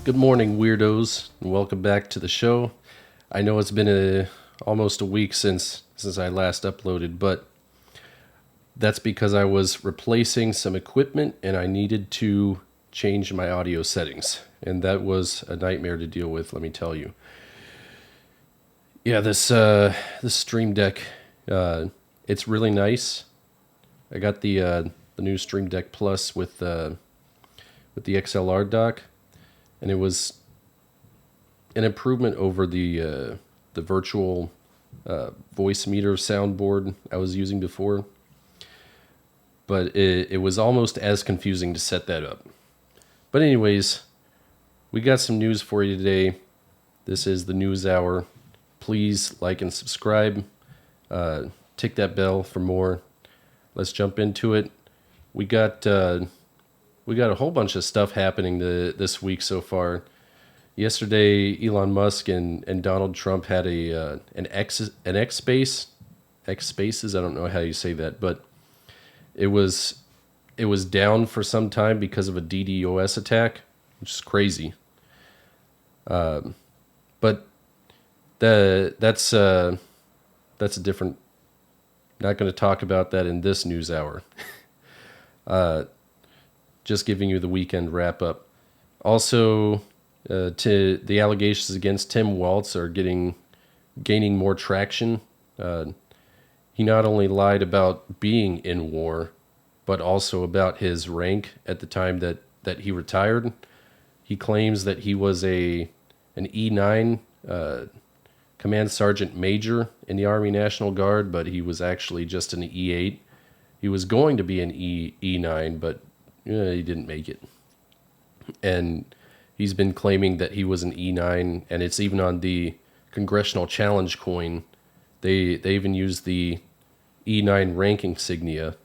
Good morning, weirdos, and welcome back to the show. I know it's been almost a week since I last uploaded, but that's because I was replacing some equipment and I needed to change my audio settings, and that was a nightmare to deal with, let me tell you. Yeah, this Stream Deck, it's really nice. I got the new Stream Deck Plus with the XLR dock. And it was an improvement over the virtual voice meter soundboard I was using before. But it was almost as confusing to set that up. But anyways, we got some news for you today. This is the News Hour. Please like and subscribe. Tick that bell for more. Let's jump into it. We got a whole bunch of stuff happening this week so far. Yesterday, Elon Musk and Donald Trump had an X space, X spaces. I don't know how you say that, but it was down for some time because of a DDoS attack, which is crazy. But that's a different. Not going to talk about that in this news hour. Just giving you the weekend wrap up. Also, the allegations against Tim Waltz are gaining more traction. He not only lied about being in war, but also about his rank at the time that he retired. He claims that he was an E9 command sergeant major in the Army National Guard, but he was actually just an E8. He was going to be an E9, but he didn't make it. And he's been claiming that he was an E9, and it's even on the Congressional Challenge coin. They even used the E9 rank insignia.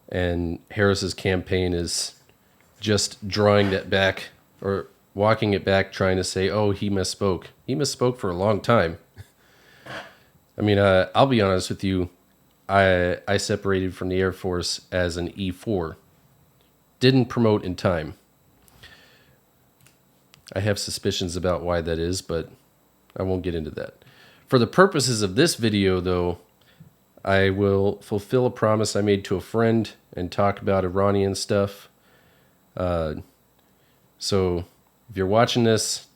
And Harris's campaign is just drawing that back, or walking it back, trying to say, oh, he misspoke. He misspoke for a long time. I mean, I'll be honest with you. I separated from the Air Force as an E4. Didn't promote in time. I have suspicions about why that is, but I won't get into that. For the purposes of this video, though, I will fulfill a promise I made to a friend and talk about Iranian stuff. So if you're watching this,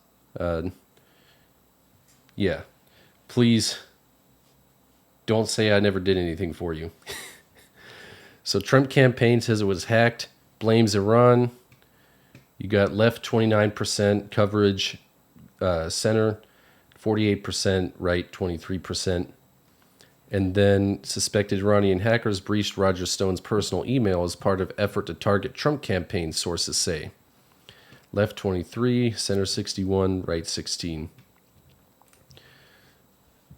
please don't say I never did anything for you. So Trump campaign says it was hacked. Blames Iran. You got left 29% coverage, center 48%, right 23%. And then suspected Iranian hackers breached Roger Stone's personal email as part of effort to target Trump campaign, sources say. Left 23, center 61, right 16.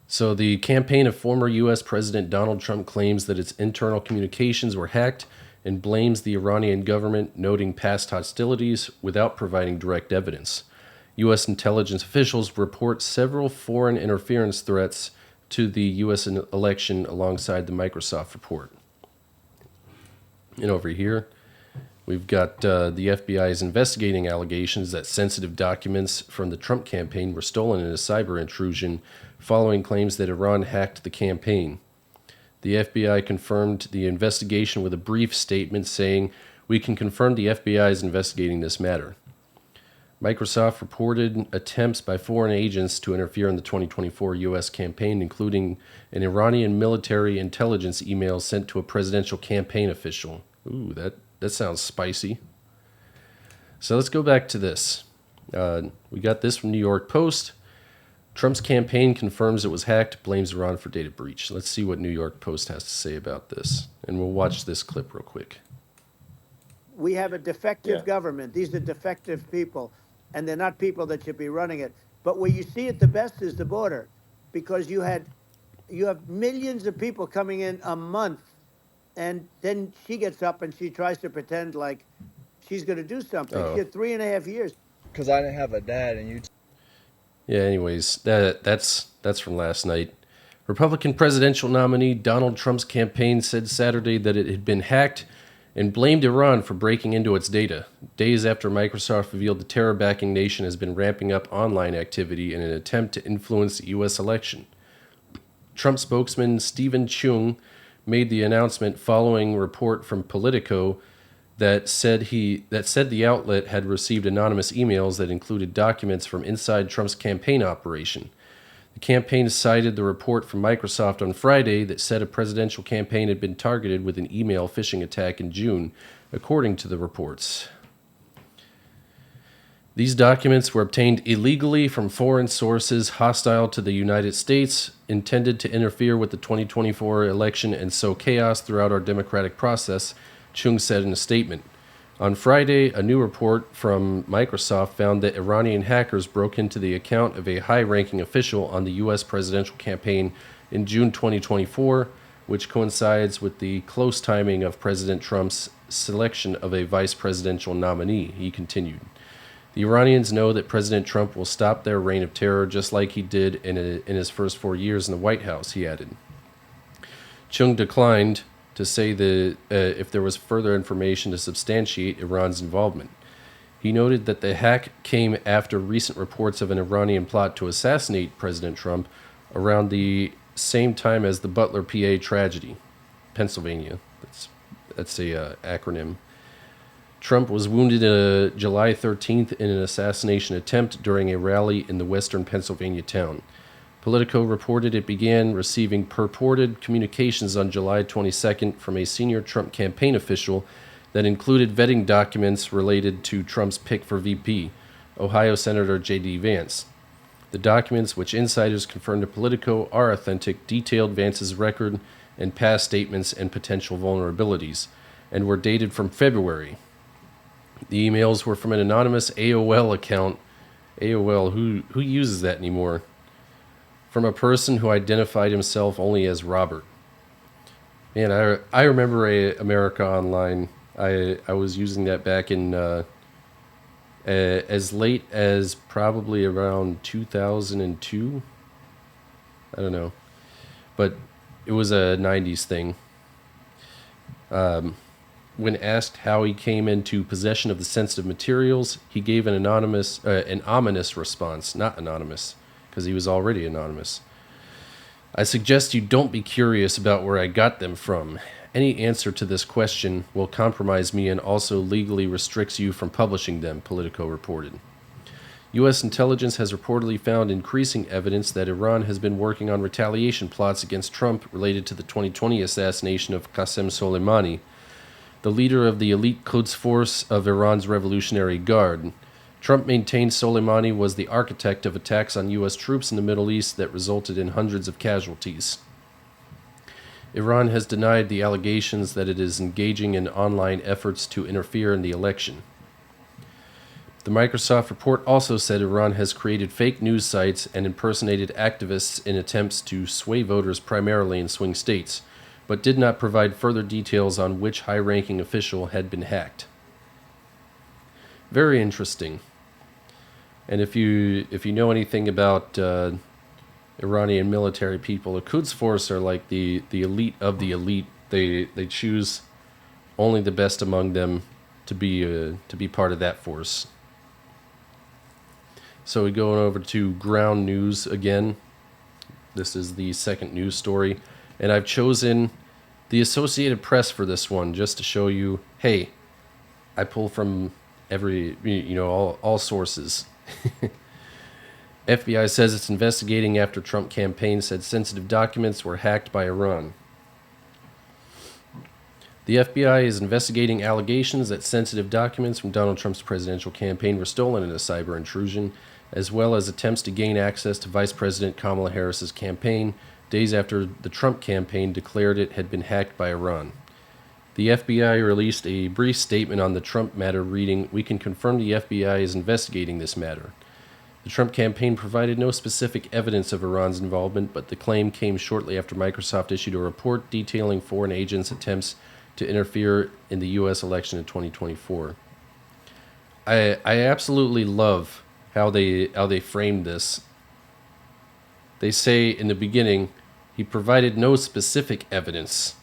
So the campaign of former U.S. President Donald Trump claims that its internal communications were hacked and blames the Iranian government, noting past hostilities without providing direct evidence. U.S. intelligence officials report several foreign interference threats to the U.S. election alongside the Microsoft report. And over here, we've got the FBI is investigating allegations that sensitive documents from the Trump campaign were stolen in a cyber intrusion following claims that Iran hacked the campaign. The FBI confirmed the investigation with a brief statement saying, "We can confirm the FBI is investigating this matter." Microsoft reported attempts by foreign agents to interfere in the 2024 U.S. campaign, including an Iranian military intelligence email sent to a presidential campaign official. Ooh, that sounds spicy. So let's go back to this. We got this from New York Post. Trump's campaign confirms it was hacked, blames Iran for data breach. Let's see what New York Post has to say about this. And we'll watch this clip real quick. We have a defective government. These are defective people, and they're not people that should be running it. But where you see it the best is the border, because you have millions of people coming in a month, and then she gets up and she tries to pretend like she's going to do something. She had 3.5 years. Because I didn't have a dad, and you. Yeah, anyways, that's from last night. Republican presidential nominee Donald Trump's campaign said Saturday that it had been hacked and blamed Iran for breaking into its data, days after Microsoft revealed the terror-backing nation has been ramping up online activity in an attempt to influence the U.S. election. Trump spokesman Stephen Chung made the announcement following a report from Politico that said the outlet had received anonymous emails that included documents from inside Trump's campaign operation. The campaign cited the report from Microsoft on Friday that said a presidential campaign had been targeted with an email phishing attack in June, according to the reports. These documents were obtained illegally from foreign sources hostile to the United States, intended to interfere with the 2024 election and sow chaos throughout our democratic process, Chung said in a statement. On Friday, a new report from Microsoft found that Iranian hackers broke into the account of a high-ranking official on the U.S. presidential campaign in June 2024, which coincides with the close timing of President Trump's selection of a vice presidential nominee, he continued. The Iranians know that President Trump will stop their reign of terror just like he did in his first 4 years in the White House, he added. Chung declined to say if there was further information to substantiate Iran's involvement. He noted that the hack came after recent reports of an Iranian plot to assassinate President Trump around the same time as the Butler, PA tragedy. Pennsylvania. That's a acronym. Trump was wounded July 13th in an assassination attempt during a rally in the western Pennsylvania town. Politico reported it began receiving purported communications on July 22nd from a senior Trump campaign official that included vetting documents related to Trump's pick for VP, Ohio Senator J.D. Vance. The documents, which insiders confirmed to Politico, are authentic, detailed Vance's record and past statements and potential vulnerabilities, and were dated from February. The emails were from an anonymous AOL account. AOL, who uses that anymore? From a person who identified himself only as Robert. Man, I remember America Online. I was using that back in as late as probably around 2002. I don't know, but it was a 90s thing. When asked how he came into possession of the sensitive materials, he gave an ominous response, not anonymous, because he was already anonymous. I suggest you don't be curious about where I got them from. Any answer to this question will compromise me and also legally restricts you from publishing them, Politico reported. U.S. intelligence has reportedly found increasing evidence that Iran has been working on retaliation plots against Trump related to the 2020 assassination of Qasem Soleimani, the leader of the elite Quds Force of Iran's Revolutionary Guard. Trump maintained Soleimani was the architect of attacks on U.S. troops in the Middle East that resulted in hundreds of casualties. Iran has denied the allegations that it is engaging in online efforts to interfere in the election. The Microsoft report also said Iran has created fake news sites and impersonated activists in attempts to sway voters primarily in swing states, but did not provide further details on which high-ranking official had been hacked. Very interesting. And if you know anything about Iranian military people, the Quds Force are like the elite of the elite. They choose only the best among them to be part of that force. So we go over to ground news again. This is the second news story, and I've chosen the Associated Press for this one just to show you, hey, I pull from all sources. FBI says it's investigating after Trump campaign said sensitive documents were hacked by Iran. The FBI is investigating allegations that sensitive documents from Donald Trump's presidential campaign were stolen in a cyber intrusion, as well as attempts to gain access to Vice President Kamala Harris's campaign days after the Trump campaign declared it had been hacked by Iran. The FBI released a brief statement on the Trump matter reading, "We can confirm the FBI is investigating this matter." The Trump campaign provided no specific evidence of Iran's involvement, but the claim came shortly after Microsoft issued a report detailing foreign agents' attempts to interfere in the U.S. election in 2024. I absolutely love how they framed this. They say in the beginning, he provided no specific evidence,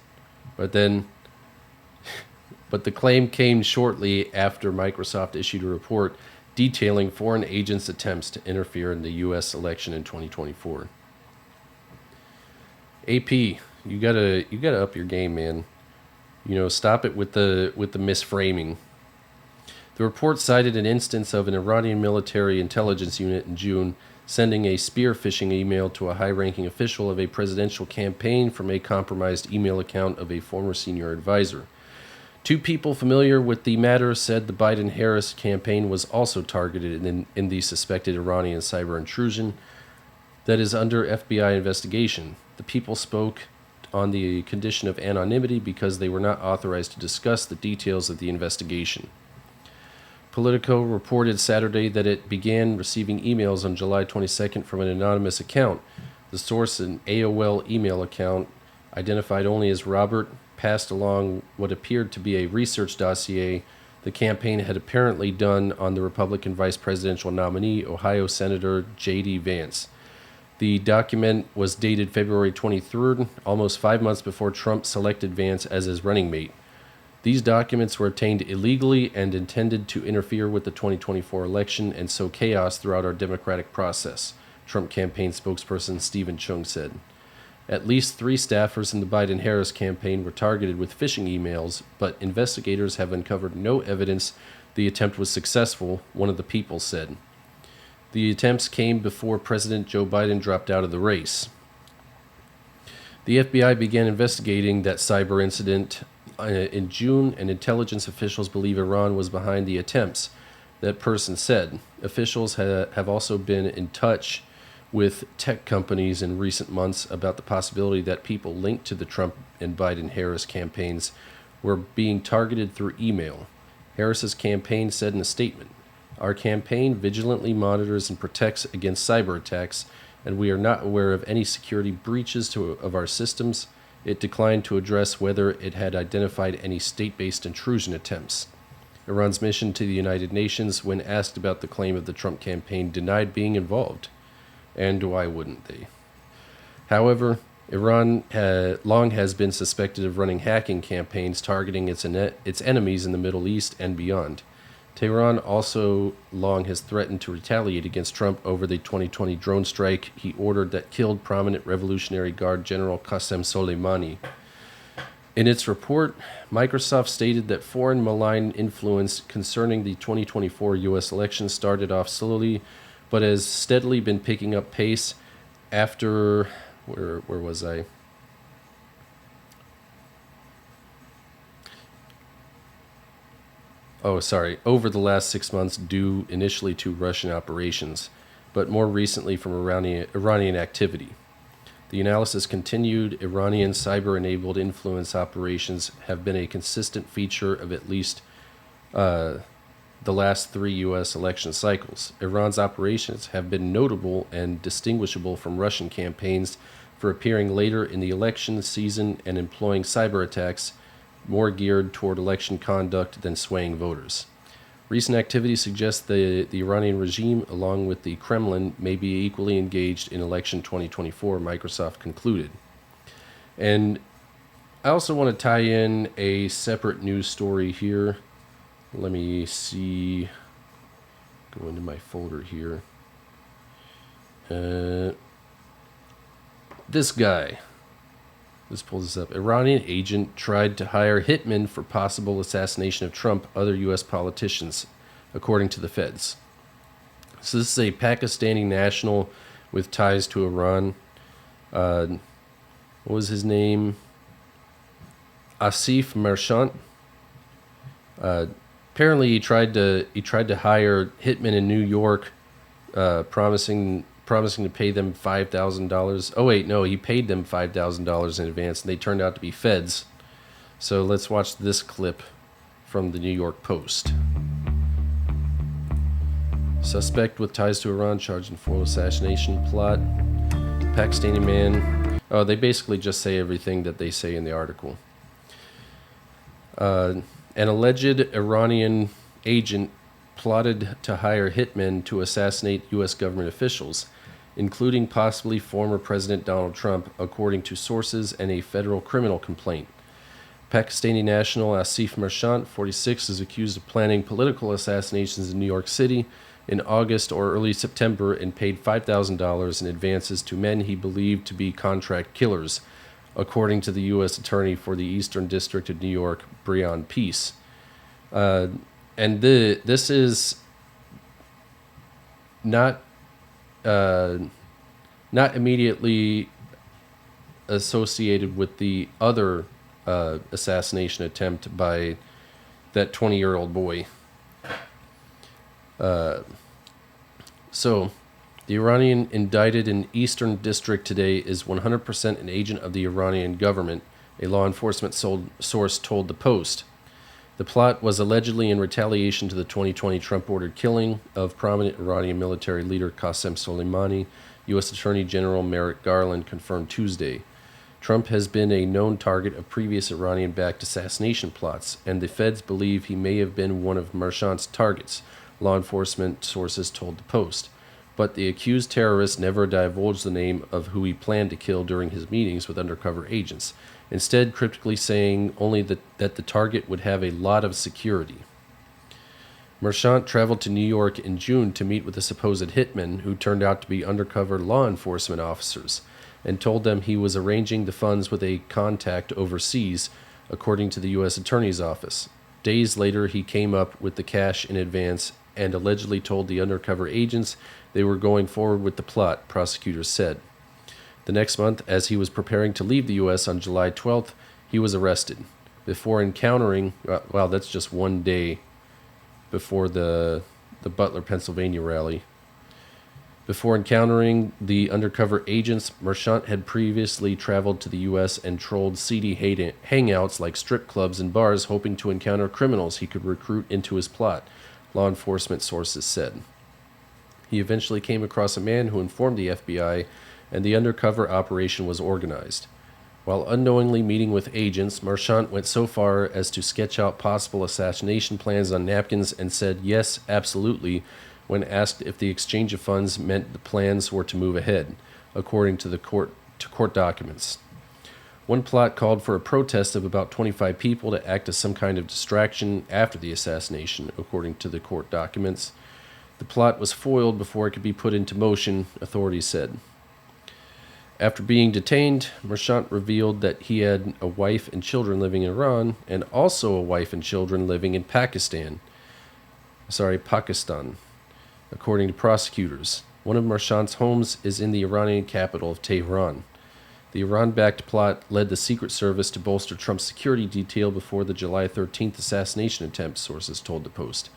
but then but the claim came shortly after Microsoft issued a report detailing foreign agents' attempts to interfere in the U.S. election in 2024. AP, you gotta up your game, man. Stop it with the misframing. The report cited an instance of an Iranian military intelligence unit in June sending a spear phishing email to a high-ranking official of a presidential campaign from a compromised email account of a former senior advisor. Two people familiar with the matter said the Biden-Harris campaign was also targeted in the suspected Iranian cyber intrusion that is under FBI investigation. The people spoke on the condition of anonymity because they were not authorized to discuss the details of the investigation. Politico reported Saturday that it began receiving emails on July 22nd from an anonymous account. The source, an AOL email account, identified only as Robert, passed along what appeared to be a research dossier the campaign had apparently done on the Republican vice presidential nominee, Ohio Senator J.D. Vance. The document was dated February 23rd, almost 5 months before Trump selected Vance as his running mate. These documents were obtained illegally and intended to interfere with the 2024 election and sow chaos throughout our democratic process, Trump campaign spokesperson Stephen Chung said. At least 3 staffers in the Biden-Harris campaign were targeted with phishing emails, but investigators have uncovered no evidence the attempt was successful, one of the people said. The attempts came before President Joe Biden dropped out of the race. The FBI began investigating that cyber incident in June, and intelligence officials believe Iran was behind the attempts, that person said. Officials have also been in touch with tech companies in recent months about the possibility that people linked to the Trump and Biden-Harris campaigns were being targeted through email. Harris's campaign said in a statement, "Our campaign vigilantly monitors and protects against cyber attacks, and we are not aware of any security breaches of our systems." It declined to address whether it had identified any state-based intrusion attempts. Iran's mission to the United Nations, when asked about the claim of the Trump campaign, denied being involved. And why wouldn't they? However, Iran long has been suspected of running hacking campaigns targeting its enemies in the Middle East and beyond. Tehran also long has threatened to retaliate against Trump over the 2020 drone strike he ordered that killed prominent Revolutionary Guard General Qasem Soleimani. In its report, Microsoft stated that foreign malign influence concerning the 2024 U.S. election started off slowly, but has steadily been picking up pace after... Where was I? Over the last 6 months, due initially to Russian operations, but more recently from Iranian activity. The analysis continued. Iranian cyber-enabled influence operations have been a consistent feature of at least the last 3 U.S. election cycles. Iran's operations have been notable and distinguishable from Russian campaigns for appearing later in the election season and employing cyber attacks more geared toward election conduct than swaying voters. Recent activity suggests the Iranian regime, along with the Kremlin, may be equally engaged in election 2024, Microsoft concluded. And I also want to tie in a separate news story here. Let me see. Go into my folder here. This guy. Let's pull this up. Iranian agent tried to hire hitmen for possible assassination of Trump, other U.S. politicians, according to the feds. So this is a Pakistani national with ties to Iran. What was his name? Asif Merchant. Apparently, he tried to hire hitmen in New York, promising to pay them $5,000. Oh wait, no, he paid them $5,000 in advance, and they turned out to be feds. So let's watch this clip from the New York Post. Suspect with ties to Iran charged in foil assassination plot. Pakistani man. Oh, they basically just say everything that they say in the article. An alleged Iranian agent plotted to hire hitmen to assassinate U.S. government officials, including possibly former President Donald Trump, according to sources and a federal criminal complaint. Pakistani national Asif Marchant, 46, is accused of planning political assassinations in New York City in August or early September and paid $5,000 in advances to men he believed to be contract killers, according to the U.S. Attorney for the Eastern District of New York, Breon Peace. This is not immediately associated with the other assassination attempt by that 20-year-old boy. So, the Iranian indicted in Eastern District today is 100% an agent of the Iranian government, a law enforcement source told the Post. The plot was allegedly in retaliation to the 2020 Trump-ordered killing of prominent Iranian military leader Qasem Soleimani, U.S. Attorney General Merrick Garland confirmed Tuesday. Trump has been a known target of previous Iranian-backed assassination plots, and the feds believe he may have been one of Marchant's targets, law enforcement sources told the Post. But the accused terrorist never divulged the name of who he planned to kill during his meetings with undercover agents, instead cryptically saying only that the target would have a lot of security. Marchant traveled to New York in June to meet with the supposed hitmen, who turned out to be undercover law enforcement officers, and told them he was arranging the funds with a contact overseas, according to the U.S. Attorney's Office. Days later, he came up with the cash in advance and allegedly told the undercover agents they were going forward with the plot, prosecutors said. The next month, as he was preparing to leave the U.S. on July 12th, he was arrested. Before encountering, that's just one day before the Butler, Pennsylvania rally. Before encountering the undercover agents, Marchant had previously traveled to the U.S. and trolled seedy hangouts like strip clubs and bars, hoping to encounter criminals he could recruit into his plot, law enforcement sources said. He eventually came across a man who informed the FBI, and the undercover operation was organized. While unknowingly meeting with agents, Marchant went so far as to sketch out possible assassination plans on napkins and said yes, absolutely, when asked if the exchange of funds meant the plans were to move ahead, according to court documents. One plot called for a protest of about 25 people to act as some kind of distraction after the assassination, according to the court documents. The plot was foiled before it could be put into motion, authorities said. After being detained, Marchant revealed that he had a wife and children living in Iran and also a wife and children living in Pakistan, according to prosecutors. One of Marchant's homes is in the Iranian capital of Tehran. The Iran-backed plot led the Secret Service to bolster Trump's security detail before the July 13th assassination attempt, sources told the Post.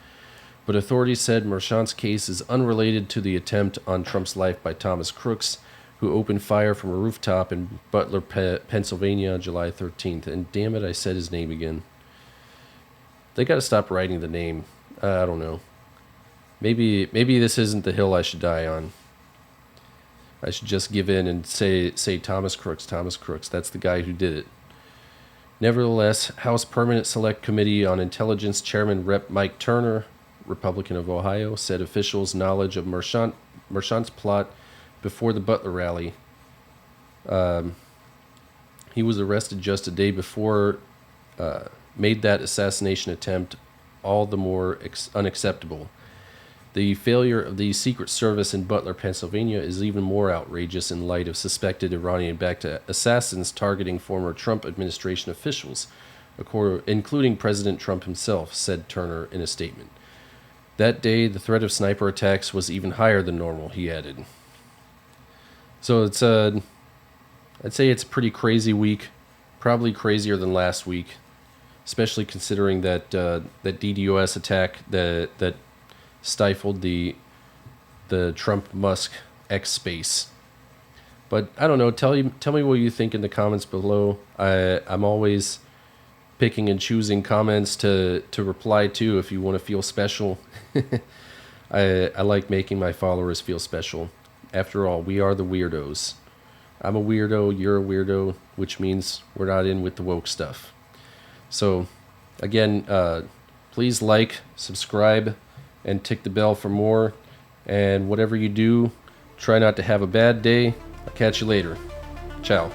But authorities said Marchant's case is unrelated to the attempt on Trump's life by Thomas Crooks, who opened fire from a rooftop in Butler, Pennsylvania on July 13th. And damn it, I said his name again. They got to stop writing the name. I don't know. Maybe this isn't the hill I should die on. I should just give in and say Thomas Crooks. That's the guy who did it. Nevertheless, House Permanent Select Committee on Intelligence Chairman Rep. Mike Turner, Republican of Ohio, said officials' knowledge of Marchant's plot before the Butler rally. He was arrested just a day before, made that assassination attempt all the more unacceptable. The failure of the Secret Service in Butler, Pennsylvania is even more outrageous in light of suspected Iranian-backed assassins targeting former Trump administration officials, including President Trump himself, said Turner in a statement. That day, the threat of sniper attacks was even higher than normal, he added. So I'd say it's a pretty crazy week, probably crazier than last week, especially considering that DDoS attack that stifled the Trump-Musk X space. But I don't know. Tell me what you think in the comments below. I'm always picking and choosing comments to reply to if you want to feel special. I like making my followers feel special. After all, we are the weirdos. I'm a weirdo, you're a weirdo, which means we're not in with the woke stuff. So, again, please like, subscribe, and tick the bell for more. And whatever you do, try not to have a bad day. I'll catch you later. Ciao.